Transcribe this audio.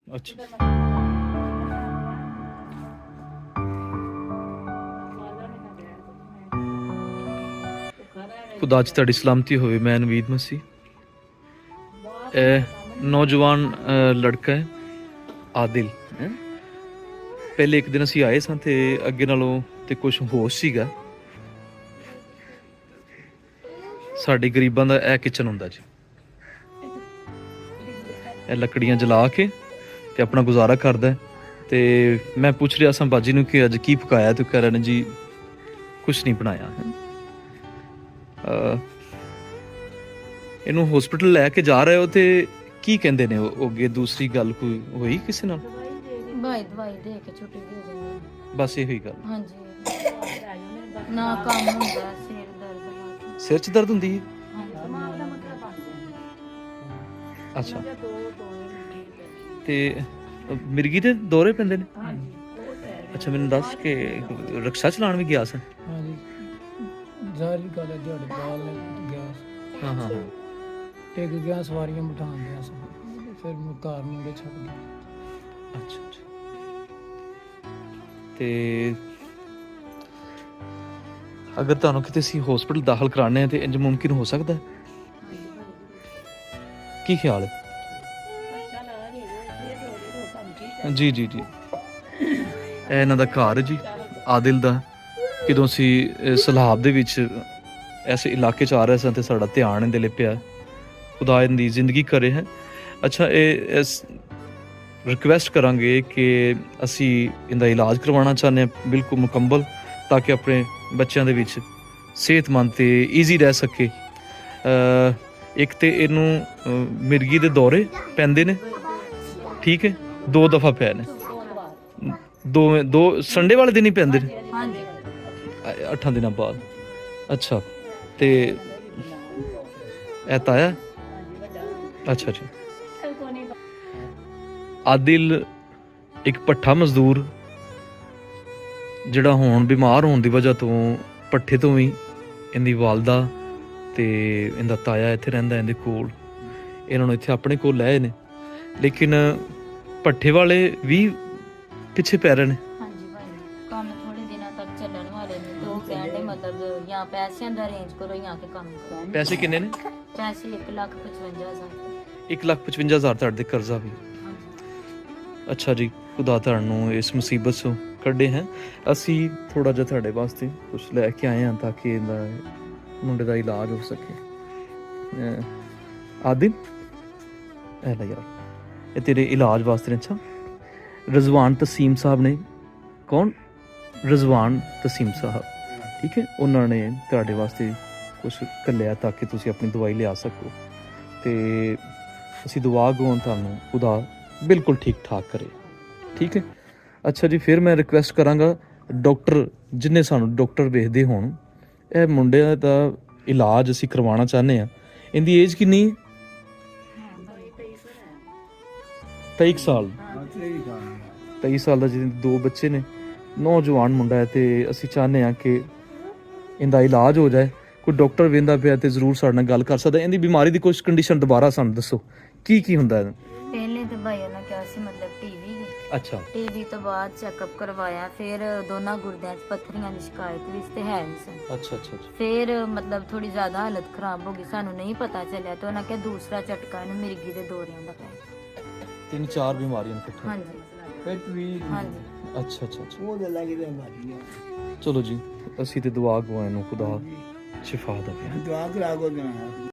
ਅੱਛਾ ਖੁਦਾ 'ਚ ਤੁਹਾਡੀ ਸਲਾਮਤੀ ਹੋਵੇ। ਮੈਂ ਨਵੀਦ ਮਸੀਹ। ਇਹ ਨੌਜਵਾਨ ਲੜਕਾ ਹੈ ਆਦਿਲ ਹੈਂ। ਪਹਿਲੇ ਇੱਕ ਦਿਨ ਅਸੀਂ ਆਏ ਸਾਂ ਤੇ ਅੱਗੇ ਨਾਲੋਂ ਤੇ ਕੁਛ ਹੋਸ਼ ਸੀਗਾ। ਸਾਡੇ ਗਰੀਬਾਂ ਦਾ ਇਹ ਕਿਚਨ ਹੁੰਦਾ ਜੀ। ਇਹ ਲੱਕੜੀਆਂ ਜਲਾ ਕੇ ਤੇ ਆਪਣਾ ਗੁਜ਼ਾਰਾ ਕਰਦਾ। ਤੇ ਮੈਂ ਪੁੱਛ ਰਿਹਾ ਸਾਂ ਬਾਜੀ ਨੂੰ ਕਿ ਅੱਜ ਕੀ ਪਕਾਇਆ, ਤੇ ਕਹਿ ਰਹੇ ਨੇ ਜੀ ਕੁਛ ਨਹੀਂ ਬਣਾਇਆ ਹੈ। ਇਹਨੂੰ ਹਸਪੀਟਲ ਲੈ ਕੇ ਜਾ ਰਹੇ ਹੋ ਤੇ ਕੀ ਕਹਿੰਦੇ ਨੇ ਉਹ ਅੱਗੇ? ਦੂਸਰੀ ਗੱਲ ਕੋਈ ਹੋਈ ਕਿਸੇ ਨਾਲ? ਦਵਾਈ ਦੇ ਕੇ ਛੁੱਟੀ ਦੇ ਦਿੰਦੇ। ਬਸ ਇਹੀ ਗੱਲ। ਹਾਂਜੀ, ਨਾ ਕੰਮ ਹੁੰਦਾ, ਸਿਰ ਦਰਦ। ਸਿਰ 'ਚ ਦਰਦ ਹੁੰਦੀ ਹੈ? ਹਾਂਜੀ। ਅੱਛਾ, ਤੇ ਮਿਰਗੀ ਦੇ ਦੌਰੇ ਪੈਂਦੇ ਨੇ? ਅੱਛਾ, ਮੈਨੂੰ ਦੱਸ ਕੇ ਰਿਕਸ਼ਾ ਚਲਾਉਣ ਵੀ ਗਿਆ ਸੀ? ਹਾਂਜੀ, ਜ਼ਾਹਰੀ ਗੱਲ ਹੈ, ਦਿਹਾੜੀ ਬਾਲ ਨੇ ਗਿਆ। ਹਾਂ ਹਾਂ ਹਾਂ। ਟਿਕ ਗਿਆ, ਸਵਾਰੀਆਂ ਬਿਠਾਉਣ ਗਿਆ ਸੀ, ਫਿਰ ਮੈਂ ਘਰ ਮੁੰਡੇ ਛੱਡ ਗਿਆ। ਅੱਛਾ ਅੱਛਾ। ਤੇ ਅਗਰ ਤੁਹਾਨੂੰ ਕਿਤੇ ਅਸੀਂ ਹਸਪੀਟਲ ਦਾਖਲ ਕਰਾਣੇ ਆ ਤੇ ਇੰਜ ਮੁਮਕਿਨ ਹੋ ਸਕਦਾ? ਕੀ ਖਿਆਲ ਹੈ? ਜੀ ਜੀ ਜੀ। ਇਹ ਇਹਨਾਂ ਦਾ ਘਰ ਜੀ ਆਦਿਲ ਦਾ। ਜਦੋਂ ਅਸੀਂ ਸਲਾਬ ਦੇ ਵਿੱਚ ਐਸੇ ਇਲਾਕੇ 'ਚ ਆ ਰਹੇ ਸਾਂ ਤੇ ਸਾਡਾ ਧਿਆਨ ਇਹਦੇ ਲਈ ਪਿਆ। ਖੁਦਾ ਇਹਦੀ ਜ਼ਿੰਦਗੀ ਕਰੇ ਹੈ। ਅੱਛਾ, ਇਹ ਇਸ ਰਿਕਵੈਸਟ ਕਰਾਂਗੇ ਕਿ ਅਸੀਂ ਇਹਦਾ ਇਲਾਜ ਕਰਵਾਉਣਾ ਚਾਹੁੰਦੇ ਹਾਂ ਬਿਲਕੁਲ ਮੁਕੰਮਲ, ਤਾਂ ਕਿ ਆਪਣੇ ਬੱਚਿਆਂ ਦੇ ਵਿੱਚ ਸਿਹਤਮੰਦ ਤੇ ਈਜ਼ੀ ਰਹਿ ਸਕੇ। ਇੱਕ ਤੇ ਇਹਨੂੰ ਮਿਰਗੀ ਦੇ ਦੌਰੇ ਪੈਂਦੇ ਨੇ, ਠੀਕ ਹੈ, 2 ਦਫਾ ਪਏ ਨੇ। ਦੋ ਸੰਡੇ ਵਾਲੇ ਦਿਨ ਹੀ ਪੈਂਦੇ ਨੇ? ਹਾਂਜੀ, 8 ਦਿਨਾਂ ਬਾਅਦ। ਅੱਛਾ, ਤੇ ਇਹ ਤਾਇਆ? ਅੱਛਾ ਜੀ। ਆਦਿਲ ਇੱਕ ਭੱਠਾ ਮਜ਼ਦੂਰ ਜਿਹੜਾ ਹੁਣ ਬਿਮਾਰ ਹੋਣ ਦੀ ਵਜ੍ਹਾ ਤੋਂ ਭੱਠੇ ਤੋਂ ਵੀ ਇਹਦੀ ਵਾਲਦਾ ਤੇ ਇਹਦਾ ਤਾਇਆ ਇੱਥੇ ਰਹਿੰਦਾ ਇਹਦੇ ਕੋਲ। ਇਹਨਾਂ ਨੂੰ ਇੱਥੇ ਆਪਣੇ ਕੋਲ ਲੈ ਨੇ, ਲੇਕਿਨ ਭੱਠੇ ਵਾਲੇ ਵੀ ਪਿੱਛੇ ਪੈ ਰਹੇ ਨੇ। ਹਾਂਜੀ ਭਾਈ, ਕੰਮ ਥੋੜੇ ਦਿਨਾਂ ਤੱਕ ਚੱਲਣ ਵਾਲੇ ਨੇ ਤੇ ਉਹ ਕਹਿੰਦੇ ਮਤਲਬ ਜਾਂ ਪੈਸਿਆਂ ਦਾ ਅਰੇਂਜ ਕਰੋ ਜਾਂ ਕੇ ਕੰਮ ਕਰੋ। ਪੈਸੇ ਕਿੰਨੇ ਨੇ? ਪੈਸੇ 1,55,000। 1,55,000 ਤੁਹਾਡੇ ਤੇ ਕਰਜ਼ਾ ਵੀ? ਹਾਂਜੀ। ਅੱਛਾ ਜੀ, ਖੁਦਾ ਤੁਹਾਨੂੰ ਇਸ ਮੁਸੀਬਤ ਤੋਂ ਕੱਢੇ ਹੈ। ਅਸੀਂ ਥੋੜਾ ਜਿਹਾ ਤੁਹਾਡੇ ਵਾਸਤੇ ਕੁਝ ਲੈ ਕੇ ਆਏ ਹਾਂ ਤਾਂ ਕਿ ਇਹਦਾ ਮੁੰਡੇ ਦਾ ਇਲਾਜ ਹੋ ਸਕੇ। ਆਦਿਲ ਇਹ ਲੈ ਯਾਰ, ਇਹ ਤੇਰੇ ਇਲਾਜ ਵਾਸਤੇ ਨੇ। ਅੱਛਾ, ਰਜ਼ਵਾਨ ਤਸੀਮ ਸਾਹਿਬ ਨੇ। ਕੌਣ? ਰਜ਼ਵਾਨ ਤਸੀਮ ਸਾਹਿਬ, ਠੀਕ ਹੈ। ਉਹਨਾਂ ਨੇ ਤੁਹਾਡੇ ਵਾਸਤੇ ਕੁਝ ਘੱਲਿਆ ਤਾਂ ਕਿ ਤੁਸੀਂ ਆਪਣੀ ਦਵਾਈ ਲਿਆ ਸਕੋ। ਤੇ ਅਸੀਂ ਦੁਆ ਗੋਂ ਤੁਹਾਨੂੰ ਖੁਦਾ ਬਿਲਕੁਲ ਠੀਕ ਠਾਕ ਕਰੇ, ਠੀਕ ਹੈ। ਅੱਛਾ ਜੀ, ਫਿਰ ਮੈਂ ਰਿਕੁਐਸਟ ਕਰਾਂਗਾ ਡਾਕਟਰ ਜਿੰਨੇ ਸਾਨੂੰ ਡਾਕਟਰ ਵੇਖਦੇ ਹੋਣ, ਇਹ ਮੁੰਡਿਆਂ ਦਾ ਇਲਾਜ ਅਸੀਂ ਕਰਵਾਉਣਾ ਚਾਹੁੰਦੇ ਹਾਂ। ਇਹਦੀ ਏਜ ਕਿੰਨੀ ਹੈ? 23 ਸਾਲ। 23 ਸਾਲ ਦਾ, ਜਿਹਦੇ 2 ਬੱਚੇ ਨੇ, ਨੌਜਵਾਨ ਮੁੰਡਾ ਹੈ। ਤੇ ਅਸੀਂ ਚਾਹੁੰਦੇ ਹਾਂ ਕਿ ਇਹਦਾ ਇਲਾਜ ਹੋ ਜਾਏ। ਕੋਈ ਡਾਕਟਰ ਵੇਂਦਾ ਪਿਆ ਤੇ ਜ਼ਰੂਰ ਸਾਡੇ ਨਾਲ ਗੱਲ ਕਰ ਸਕਦਾ। ਇਹਦੀ ਬਿਮਾਰੀ ਦੀ ਕੁਝ ਕੰਡੀਸ਼ਨ ਦੁਬਾਰਾ ਸਾਨੂੰ ਦੱਸੋ, ਕੀ ਕੀ ਹੁੰਦਾ ਹੈ? ਪਹਿਲੇ ਤੇ ਭਾਈ ਉਹਨਾਂ ਕਿਹਾ ਸੀ ਮਤਲਬ ਟੀਵੀ। ਅੱਛਾ, ਟੀਵੀ ਤੋਂ ਬਾਅਦ ਚੈੱਕਅਪ ਕਰਵਾਇਆ, ਫਿਰ ਦੋਨਾਂ ਗੁਰਦਿਆਂ 'ਚ ਪੱਥਰੀਆਂ ਦੀ ਸ਼ਿਕਾਇਤ ਵੀ ਤੇ ਹੈ ਨਹੀਂ ਸੀ। ਅੱਛਾ ਅੱਛਾ। ਫਿਰ ਮਤਲਬ ਥੋੜੀ ਜ਼ਿਆਦਾ ਹਾਲਤ ਖਰਾਬ ਹੋ ਗਈ, ਸਾਨੂੰ ਨਹੀਂ ਪਤਾ ਚੱਲਿਆ ਤੇ ਉਹਨਾਂ ਕਿਹਾ ਦੂਸਰਾ ਝਟਕਾ ਇਹਨੂੰ ਮਿਰਗੀ ਦੇ ਦੌਰਿਆਂ ਦਾ ਪਿਆ। 3-4 ਬਿਮਾਰੀਆਂ ਇਕੱਠੇ? ਹਾਂਜੀ ਹਾਂਜੀ। ਅੱਛਾ ਅੱਛਾ ਅੱਛਾ। ਚਲੋ ਜੀ, ਅਸੀਂ ਤੇ ਦੁਆ ਗਵਾਂ ਨੂੰ ਖੁਦਾ ਸ਼ਿਫਾ ਦੇਵੇ।